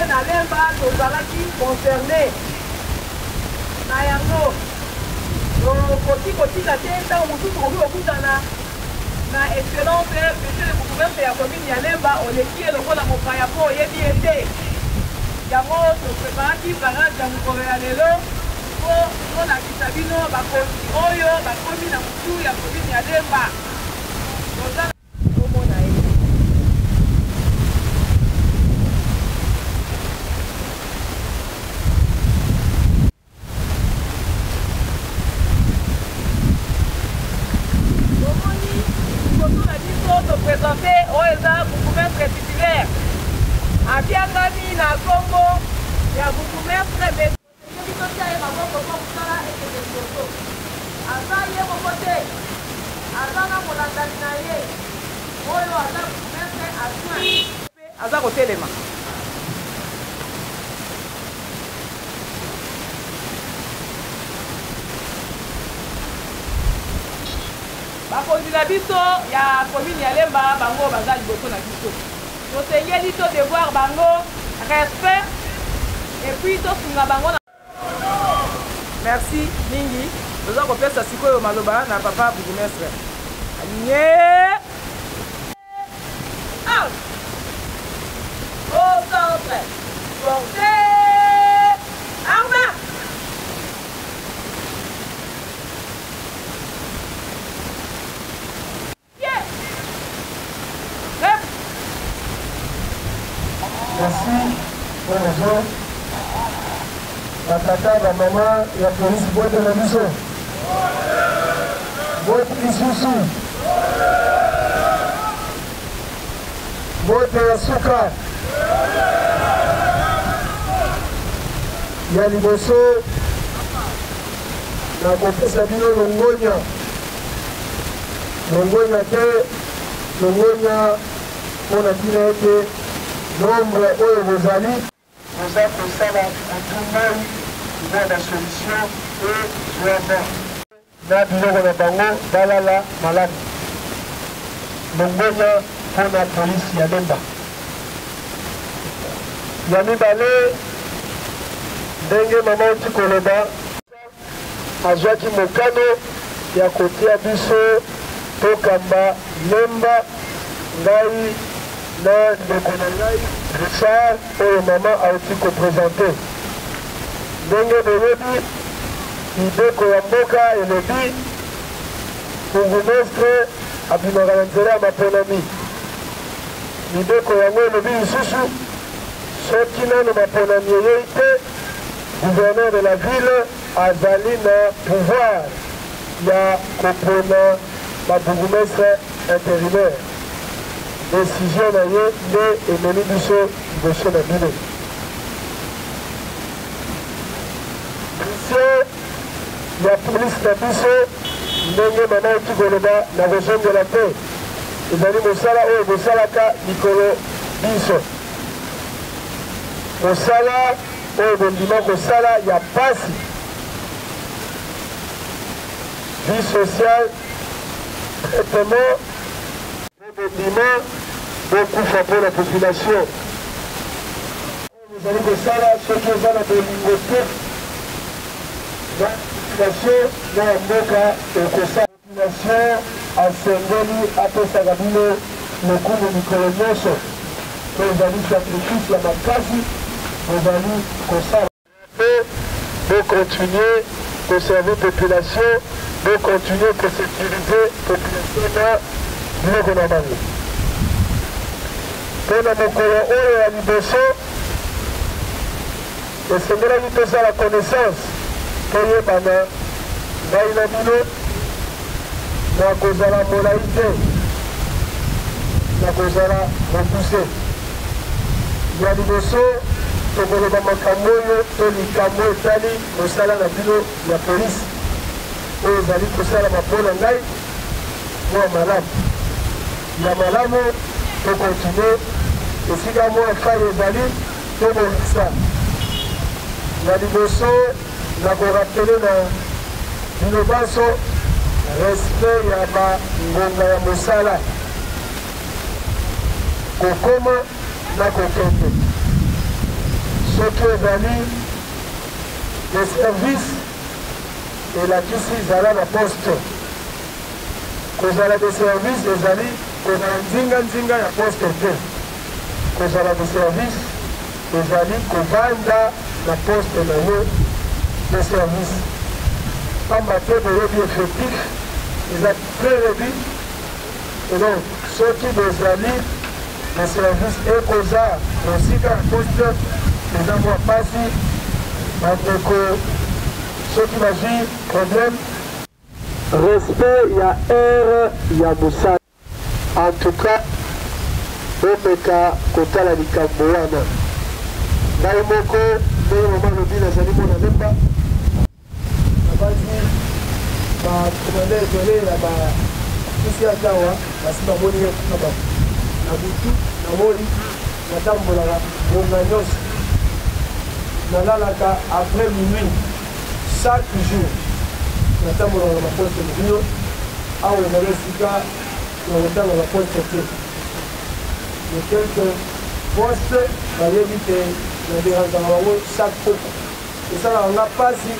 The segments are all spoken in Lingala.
na lemba tozalaki concerné na yango tokoki kotika te ntango mosusu koki kokutana na excellence monsieur le bourgmestre ya commune ya lemba oleki ye lokola mopaya mpo oyebi ye te yango topreparaki parade ya mokolo ya lelo mpo tolakisa bino bakonzi oyo bakomi na motu ya commune ya lemba tozala omona ye présenté Oeza bourgmestre titulaire abiangami na Congo ya bourgmestre besokia ye maboko mpo mosala ekende liboso aza ye moko te aza na molandani na ye oyo aza bourgmestre adjoint mpe aza kotelema bakonzi na biso ya commune ya Lemba bango baza liboso na biso tosengeli to devoir bango respect et puis tosunga bango na merci mingi toza kopesa sikoyo maloba na papa bourgmestre alinye out au centre portez armes. Merci, bonjour. La tata, la maman, la police, boîte de la maison. Boîte de souci. Boîte de sucre. Il y a les bossos. La confesse à Bino Longonia. Longonia, Longonia, on a dit que nombre oyo bozali oza kosala atumai na na solution e vraiment na biloko na bango balala malamu longonya mpona polisi ya Lemba ya mibale ndenge mama oti koloba azwaki mokano ya kotia biso tokamba Lemba ngai na ndeko na ngai Richard oyo mama auti koprésente ndenge boyebi ideko ya mboka elobi bourgmestre abimaka na nzela ya maponami mideko yango elobi lisusu soki nano maponami eyei te gouverneur de la ville azali na pouvoir ya kopona babourgmestre intérimaire décision na ye nde emeli biso liboso na bino mission ya polisi na biso ndenge mama oti koloba na kozongela te ezali mosala oyo bosalaka likolo biso mosala oyo bondima kosala ya pasi vie sociale traitement bondima bokufa mpo na population ezali kosala soki oza na bolingo te na population na ya mboka ekosala population asengeli apesaka bino lokumu mikolo nyonso po ezali sacrifice ya makasi bozali kosala mpe bocontinue koservir population bocontinue kosécurize population na biloko na bango mpona mokolo oyo ya liboso esengelaki tosala connaissance toyebana ngai na bino nakozala molai te nakozala mokuse ya liboso tokoloba makambo oyo to likambo etali mosala na bino ya polisi oyo ezali kosalama mpona ngai mwa malamu ya malamu tokontinue esika mwa fai ezali tobongisa ya liboso nakorapele na bino banso respect ya bangonga ya mosala kokoma na kokende soki ezali de service elakisi ezala na poste kozala de service ezali kozala nzinga ya poste te kozala de service ezali kovanda na poste na yo de service pamba te boyebi effectif eza très réduit et donc soki bozali de service ekoza mosika ya poste eza mwa pasi bandeko soki bazwi problème respect ya aire ya mosala en tout cas omeka kotala likambo wana ngai moko ndenge mama lobi nazali mona lemba nabandi bakomande ebele ya bakisi atawa basi bamoni ye na butu namoni natambolaka bonga nyonso nalalaka après minuit chaque jour natambolaka na baposte mobino awa ezali esika na kotanga baposte te de quelque poste bayebi te naderanzaka bango chaque poko esalaka nga mpasi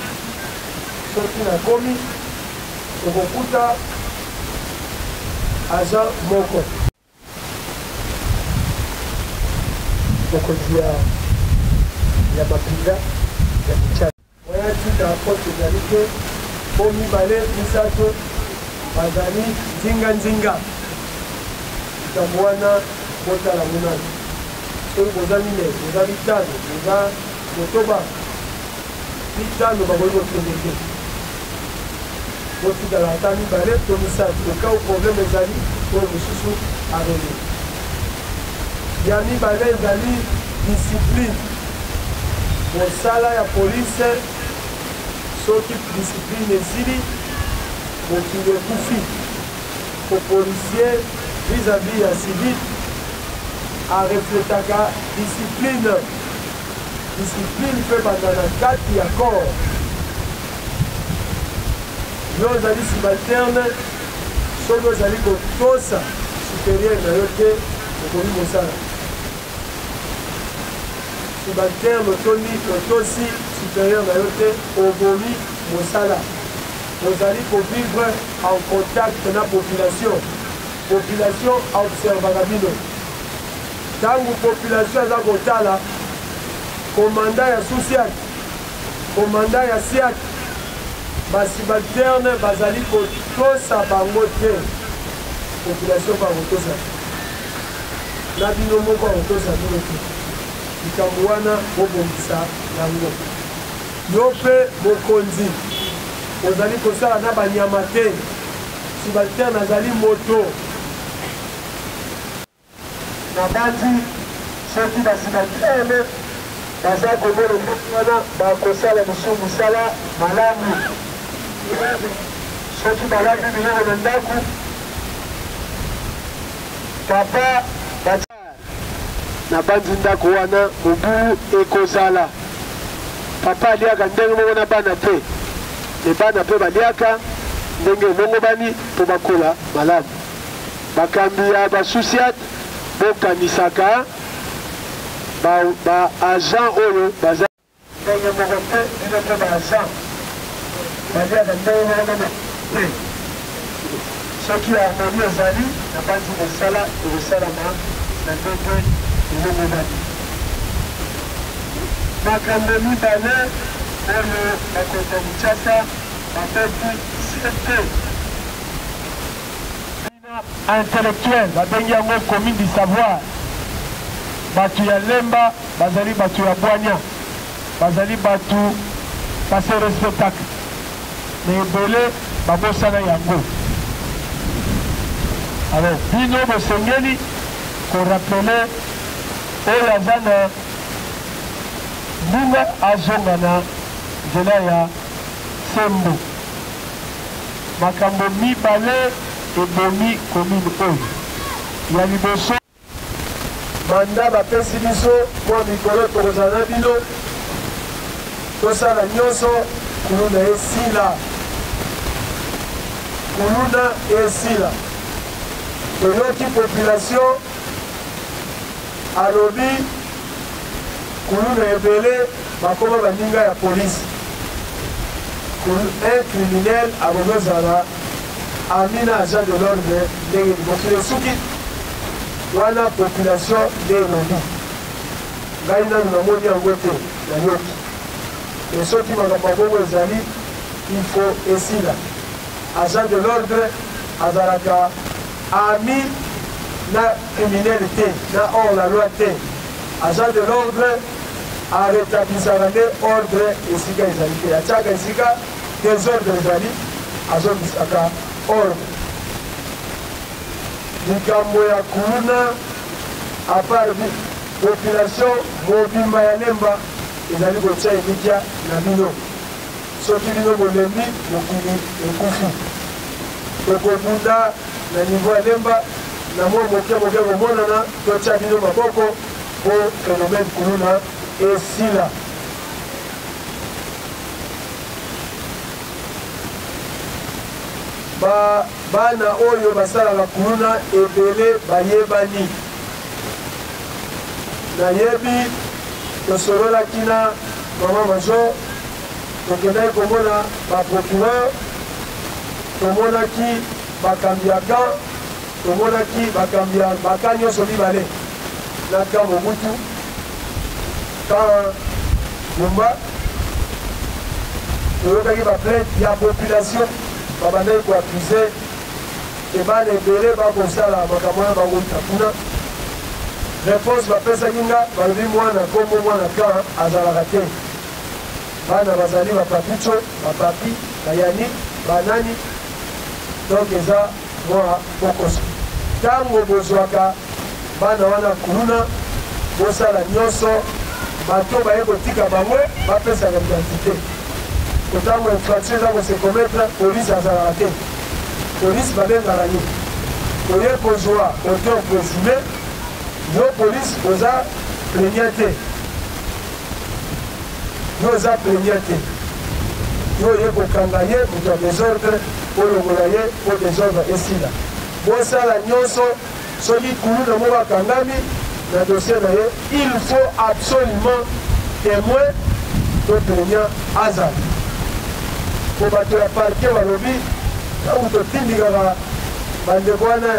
soki nakomi okokuta agent moko mokonzi ya mapinga ya michana oya tika poste ezali te po mibale misato bazali nzinga likambo wana botala monani soki boza mine boza mitano boza motoba mitano bakoki kokende te botikala ata mibale to misato oka o problème ezali oyo mosusu arele ya mibale ezali discipline mosala ya polise soki discipline esili mokili ekufi policier vis-à-vis ya civil arefletaka discipline mpe banda na kati ya corps yo ozali subalterne soki ozali kotosa supérieur na yo te okomi mosala subalterne otosi supérieur na yo te obomi mosala ozali kovivre en contact na population observaka bino ntango population aza kotala komanda ya susiak komanda ya siak basubalterne bazali kotosa bango te population bakotosa na bino moko akotosa bino te likambo wana bobongisa yango yo mpe mokonzi ozali kosala na banyama te subalterne azali moto nabandi soki basubalterne baza komona moto wana bakosala mosusu mosala malamu soki balambi biloko na ndako papa nabandi ndako wana mobu ekozala papa aliaka ndenge moko na bana te ebana mpe baliaka ndenge elongobani mpo bakola malamu bakambi ya basusiate bokanisaka baagent oyo baza ndenge moko te bino mpe baagent baliaka ndenge moko na soki harmonie ezali na bandi mosala ekosalama na ndenge elongobani makambo mibale oyo bakonzi ya kinshasa bapesi sete intellectuel babengi yango commune du savoir bato ya lemba bazali bato ya bwanya bazali bato base respectaka na ebele babosana yango alors bino bosengeli korapele oyo aza na mbunga azonga na nzela ya sembo makambo mibale ebomi commune oyo ya liboso manda bapesi biso mwa mikolo tokozala na bino tosala nyonso kuluna esila toyoki population alobi kuluna ebele bakoma baninga ya polisi. Un criminel abonozala amina agent de l'ordre ndenge mokili soki wana population nde elobi ngai nanu namoni yango te nayoki e soki makambo bongo ezali il faut esila agent de l'ordre azalaka ami na criminel te na hors la loi te agent de l'ordre arétablisaka nde ordre esika ezali te atiaka esika désordre ezali azongisaka ordre likambo ya kuluna apart population mobimba ya lemba ezali kotia elikya na bino soki bino bolembi mokili ekufi tokobunda na niveau ya lemba na mwa moke komonana totia bino maboko po phénomène kuluna esila. Bana oyo basalaka kuluna ebele bayebani nayebi tosololaki na mama major tokendaki komona baprocureur tomonaki bakambi ya kan tomonaki bakambi ya baka nyonso mibale na kan mobutu kan lumba toyokaki baplainte ya population babandaki koaccuse ebana ebele bakosala makambo wana bakota kuna réponse bapesaki nga balobi mwana kombo mwana kan azalaka te bana bazali bapapicho bapapi bayani banani donc eza mwa bokoso ntango bozwaka bana wana kuluna bosala nyonso bato baye kotika bango bapesaka identité kotango infraction eza kose commettre polise azalaka te polise babengaka ye oye kozwa auteur présumé yo polise oza plaignant te yo oza plaignant te yo oye kokanga ye moto ya désordre olongola ye po désordre esila bosala nyonso soki kuluna mo bakangami na dossier na ye il faut absolument témoin to plaignant azala po bato ya parke balobi ntango totindikaka bandeko wana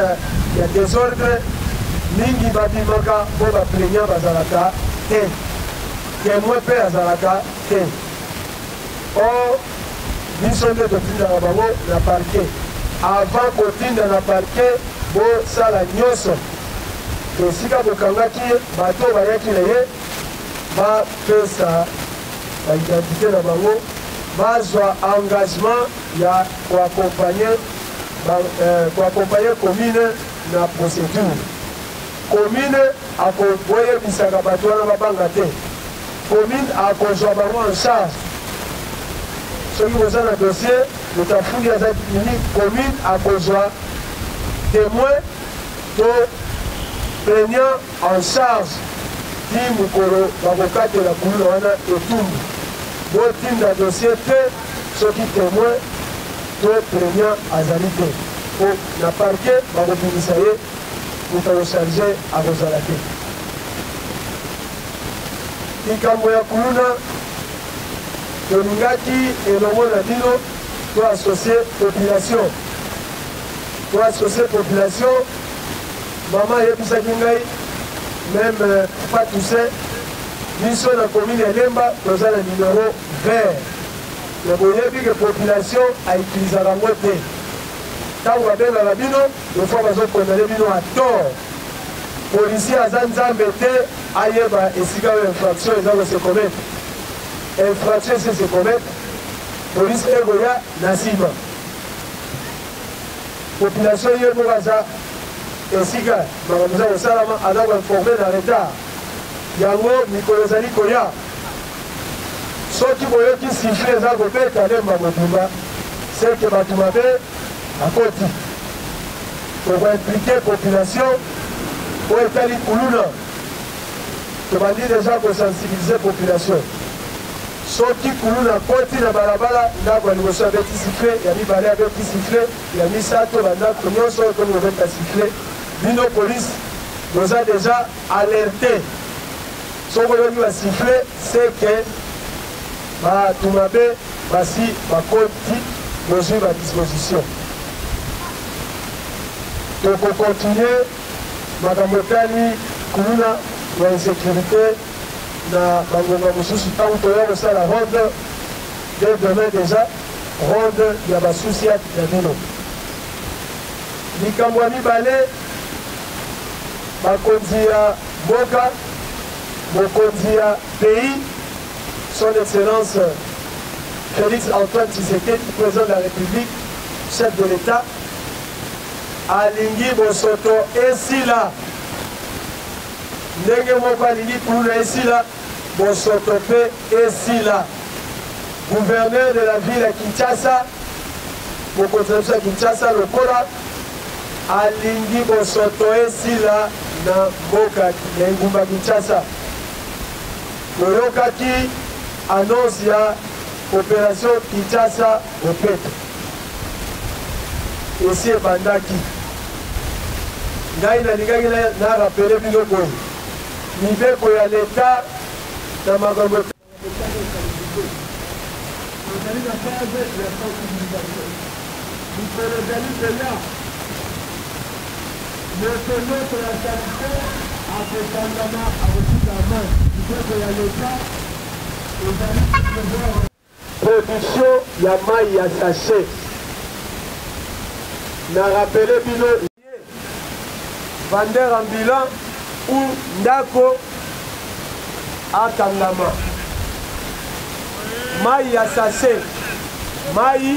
ya désordre mingi babimaka mpo baplaignant bazalaka te témoin mpe azalaka te or biso nde totindaka bango na parke avant kotinda na parke bosala nyonso esika bokangaki ye bato bayaki na ye bapesa baidentité na bango bazwa engagement ya koakompagne commune na procédure commune akoyebisaka bato wana babanga te commune akozwa bango en charge soki boza na dossier motafundi aza ini commune akozwa témoin to plaignant en charge ti mokolo bakokatela kuluna wana etumbu botinda dossier te soki témoin to plaignant azali te po na parke bakobimisa ye moto akocharge akozala te likambo ya kuluna tolingaki elongo na bino to associe population mama ayebisaki ngai même patuse biso na commune ya lemba toza na numéro vert me boyebi ke population aitilizaka yango te ntango babengaka bino lefoi bazokondane bino a tort policier aza nzambe te ayeba esika oyo infraction eza kose commettre infraction ese se commettre police egoya na nsima population ye moko aza esika makambo eza kosalama aza koinforme na retard yango mikolo ezali koya soki boyoki sifle eza kobeta lemba motumba seke bato mabe akoti tokoimplike population oyo etali kuluna tobandi deja kosensibilize population soki kuluna koti na balabala ndako ya liboso abeti sifle ya mibale abeti sifle ya misato bandako nyonso oyo komi kobeta sifle bino polise boza deja alerte Ce que va siffler, c'est que tout le monde va mesure à disposition. Donc on continue, Madame Otani, Kuna, l'insécurité, na bangonga mosusu tant que ça la ronde dès demain déjà ronde ya basusi ya bino likambo ya mibale bakonzi ya mboka mokonzi ya pays son excellence Félix Antoine Tshisekedi, président de la République, chef de l'État, alingi bosoto esila ndenge moko alingi kuna esila bosoto pe esila. Gouverneur de la ville à Kinshasa, mokonzi ya Kinshasa lokola alingi bosoto esila na mboka ya engumba Kinshasa. Toyokaki annonce ya opération Kinshasa au Peto. Esi ebandaki. Ngai nalingaki na rappele bino boye. Mibeko ya l'État na makambo production ya mai ya sachet. Na rappelé bino vendeur ambulant ou ndako akangama. Mai ya sachet, mai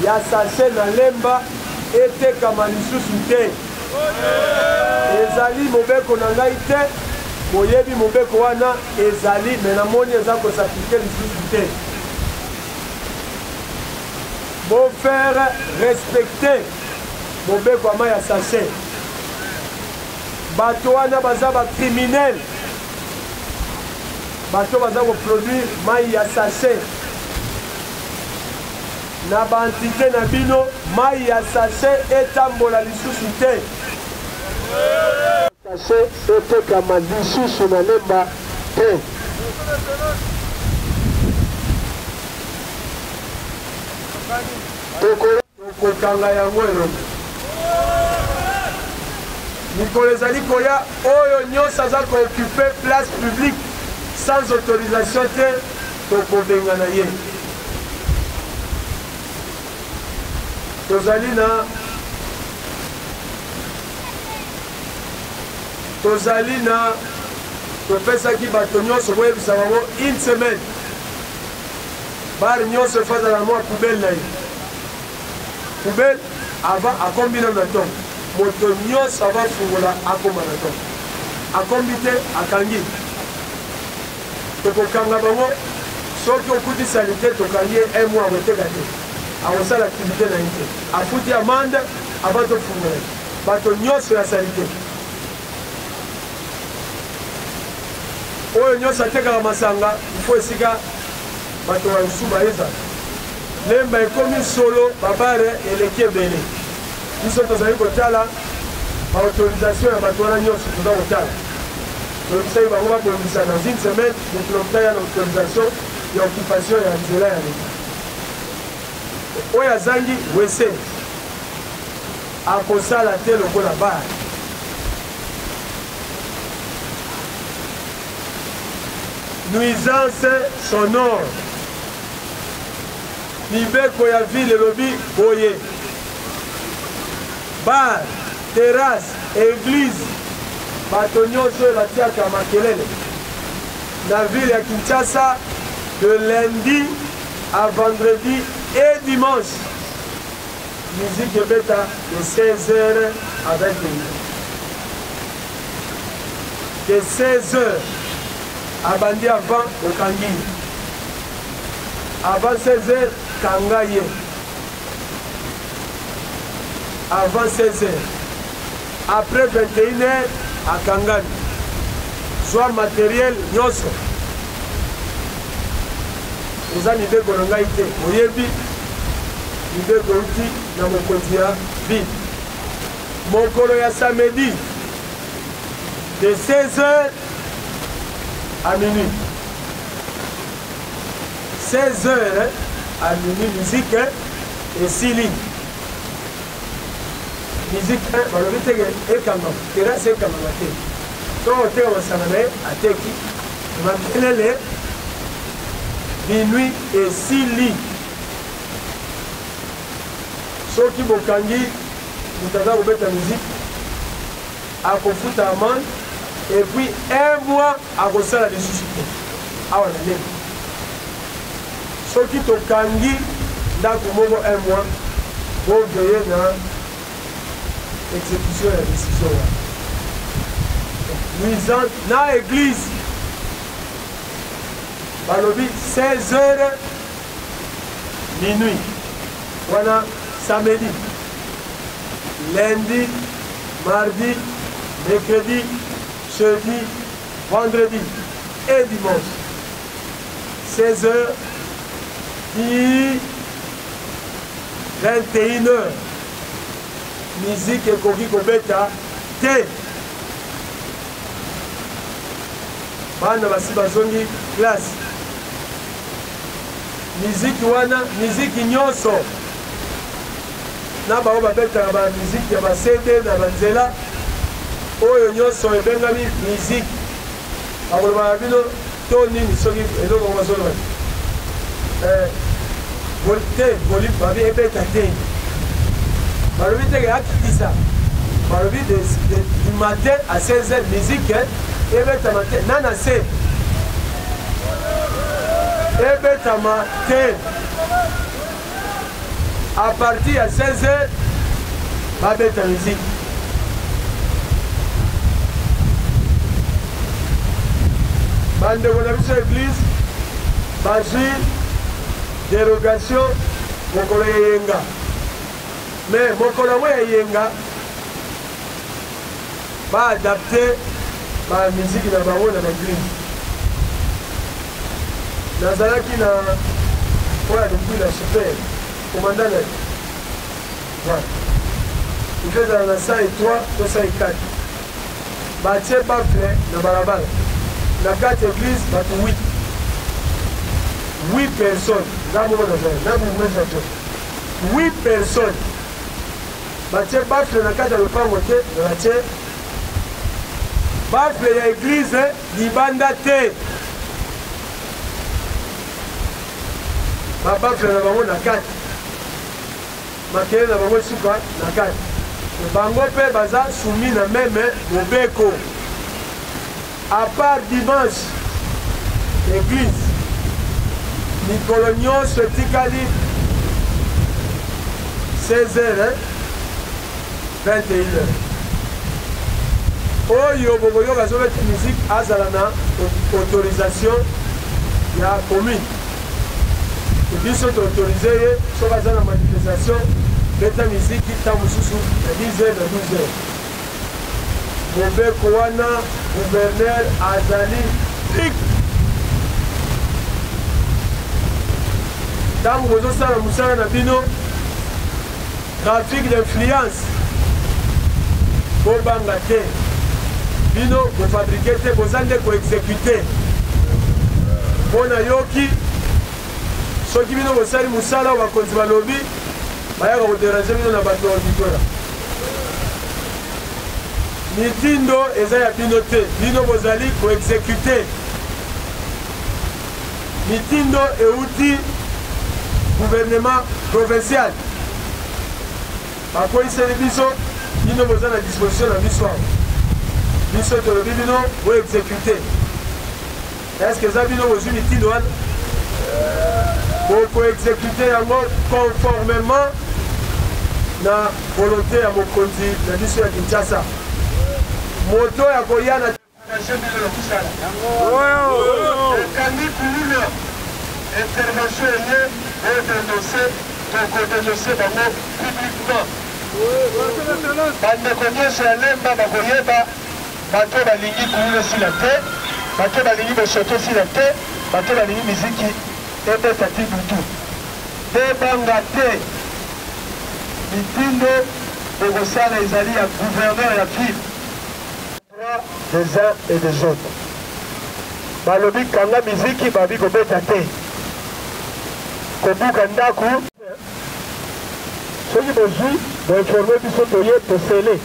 ya sachet na lemba etekama lisusu te. Ezali mobeko na ngai te, boyebi mobeko wana ezali me namoni eza kosapike lisusu te. Bon faire respecter mobeko ama ya sachet. Bato wana baza ba criminel. Bato baza ko produire mai ya sachet. Na ba entité na bino mai ya sachet etambola lisusu te. Sachet etekama lisusu na lemba te. Tokokanga yango elongo. Mikolo ezali koya oyo nyonso aza kookupe place publique sans autorisation te tokobengana ye. Tozali na topesaki bato nyonso boyebisa bango une semaine bar nyonso efazala mwa poubelle na ye. Poubelle avant akombi na ton moto nyonso avant fungola akoma na ton akombi te akangi tokokanga bango soki okutisa lite tokangi ye un mois akoteka te akosala activité na ye te afuti amande avant tofungola bato nyonso ya sali te oyo nyonso atekaka masanga ifo esika bato balusu bayeza lemba ekomi solo babare eleki ebele biso tozali kotala baautorisation ya bato wana nyonso toza kotala toyebisaki bango bakoyebisa dans une semaine mokulomta ya na autorisation ya occupation ya nzela ya leta oyo azangi wese akosala te lokola bare nuisance sonore mibeko ya ville elobi boye bar terrasse église bato nyonso oyo batiaka makelele na ville ya Kinshasa de lundi à vendredi et dimanche musique ebeta de 16h à 21h de 16h abandi avant okangi avant 16h kanga ye avant 16h après 21h akangani soit matériel nyonso eza mibeko na ngai te oyebi mibeko uti na mokonzi ya ville mokolo ya samedi de 16h à minuit. 16 heures à minuit, musique et 6 lignes. Musique, balobi teke ekamba, terrasse ekamba te. So oteka masana ateki, makelele minuit et 6 lignes. Soki bokangi mutaza kobeta musique, akofuta amende et puis 1 mois akosala lisusu te. Awa na ndenge. Soki tokangi ndako moko 1 mois, boveye na exécution et décision. Nuisante dans l'église. Balobi 16 heures minuit. Voilà samedi, lundi, mardi, mercredi, jeudi, vendredi et dimanche. 16 heures, 21 heures. Musique et koki kobeta te. Bana basi bazongi classe. Musique wana, musique nyonso. Na bao babeta ba musique ya ba CD na banzela. Oyo nyonso ebengami musique. Akoloba bino to nini soki eloko mazolo. Volte, voli babi ebeta te. Balobi teke akitisa. Balobi du matin à 16h musique et beta matin nana se. Et beta matin à partir à 16h ba beta musique. Bande de la église basi dérogation mokolo yenga. Mais mokolo ya yenga ba adapter ba musique na bango na l'église. Nazalaki na oya depuis la super commandant na voilà. Il fait dans la salle 3 to salle 4. Ba tie bafle na balabala. Na 4 églises ba 8 personnes. Na mo na 8 personnes. Batie bafle na kati ya lopango te, batie bafle ya église libanda te. Ba bafle na bango na kati. Makele na bango suka na kati. Bango pe baza soumis na meme mobeko. À part dimanche, église, mikolo nyonso etikali 16h, 21h. Oyo boboyo bazobeta musique azala na autorisation ya commune. Et puis sont autorisés, soit baza na manifestation, beta musique ta mususu na 10h na 12h. Mobeko wana gouverneur azali strict. Tango bozosala musala na bino trafic d'influence bobanga te bino bofabrike te boza nde koexécute mpona yoki soki bino bosali musala oyo bakonzi balobi bayaka koderange bino na bato ya auditora. Mitindo eza ya bino te bino bozali koexécute. Mitindo euti gouvernement provincial bakoyiseli biso bino boza na disposition na biso awa biso tolobi bino boexécute. Est-ce que eza bino bozwi mitindo wana bokoexécute yango conformément na volonté ya mokonzi na biso ya Kinshasa. Moto ya koya na intervention est pour dénoncer publiquement. Bande konyesha ya lemba bakoyeba bato balingi kuula sila te, bato balingi bosoto sila te, bato balingi miziki ebeta ti butu. Debanga te mitindo ekosala ezali ya gouverneur ya ville des uns et des autres. balobi kanga miziki babi kobeta te kobuka ndaku soki bozwi boinforme biso toye tosele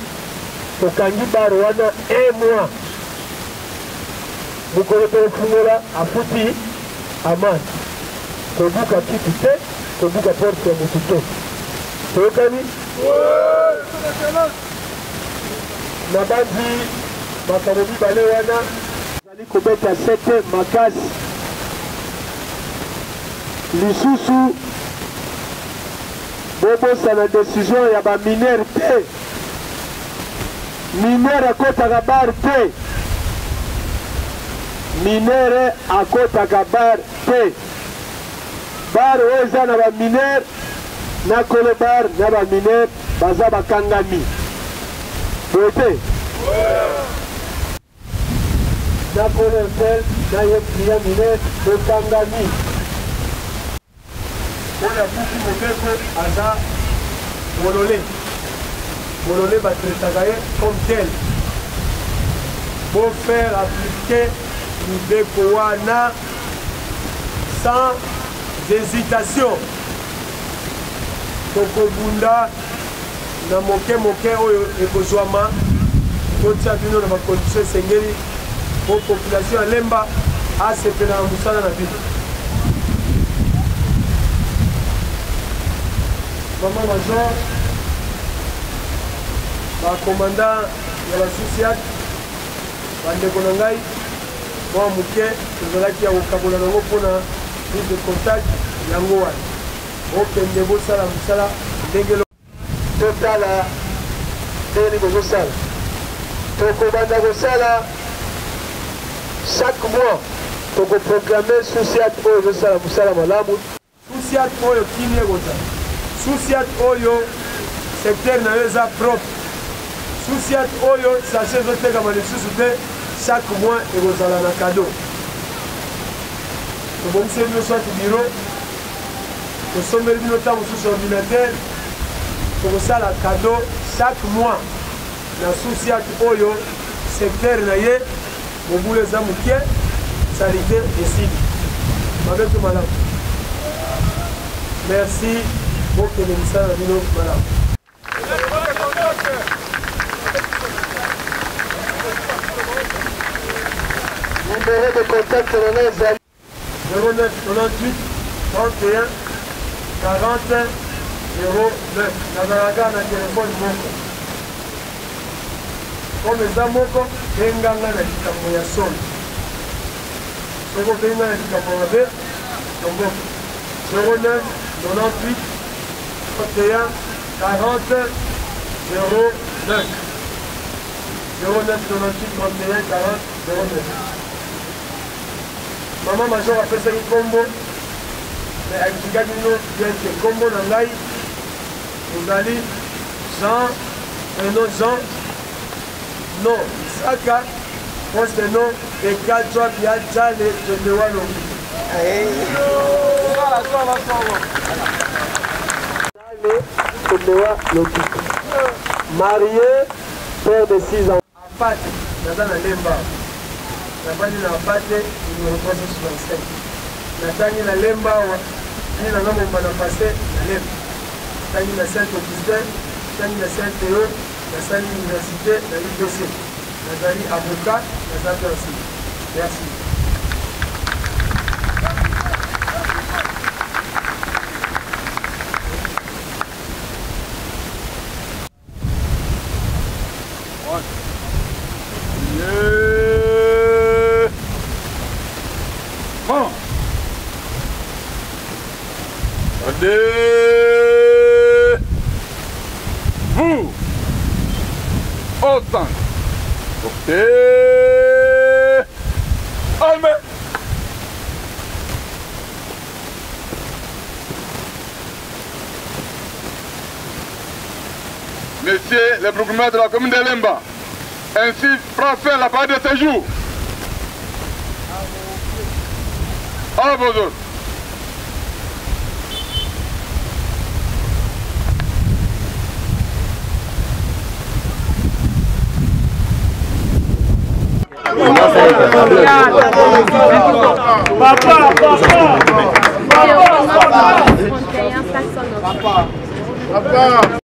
tokangi bar wana 1 mois mokolo tofungola afuti amani kobuka kiti te kobuka porte ya motu te toyokani na bandi makambo mibale wana ezali kobeta 7 makasi lisusu bobosana décision ya baminere te minere akotaka bar te minere akotaka bar te bar oyo eza na baminere na kolo bar na baminere baza bakangami boye te na kolo esel na ye klia minere bokangami oyo abuki mobeko aza bolole batretaka ye comme tel pour faire appliquer mibeko wana sans hésitation tokobunda na moke oyo ekozwama totia bino na bakondition esengeli po population ya Lemba asepela na mosala na bino. Mama major bakomanda ya basosiate bandeko na ngai mwa moke tozalaki ya kokabola nango mpona prise de contact yango wana okende bosala mosala ndenge totala ndenge bozosala tokobanda kosala chaque mois tokoprograme sociate oyo ezosala mosala malamu sociate oyo kini ekozala sociate oyo secteur na yo eza propre sociate oyo sachet ezotekama lisusu te chaque mois ekozala na cadeau tobongiseli bino soit biro tosombeli bino ntango mosusu ordinateur tokosala cadeau chaque mois na sociate oyo secteur na ye mobulu eza moke salite esili mabe to malamu merci bokende misala na bino malamu numéro de contact na ngai ezali 09 98 31 40 09 nazalaka na telefone moko comme eza moko benganga na likambo ya solo soko obenga na likambo mabe tomboko 09 98 31 40 09 09 98 31 40 09 Mama major apesaki kombo me akikaki bino bien te kombo na ngai ezali Jean prénom Jean non Isaka poste nom ekatwa bia jale tolewa longi tolewa longi marié père de 6 ans apate naza na Lemba nabandi na apate numéro 365 natangi na Lemba awa ni nanga momba na pase na Lemba tangi na Saint Augustin tangi na Saint Théo nasali université na UPC nazali avocat naza merci merci Vous, autant, portez, armez. Messieurs les procureurs de la commune de Lemba, ainsi prend fin la parade de séjour. À vos autres. Papa.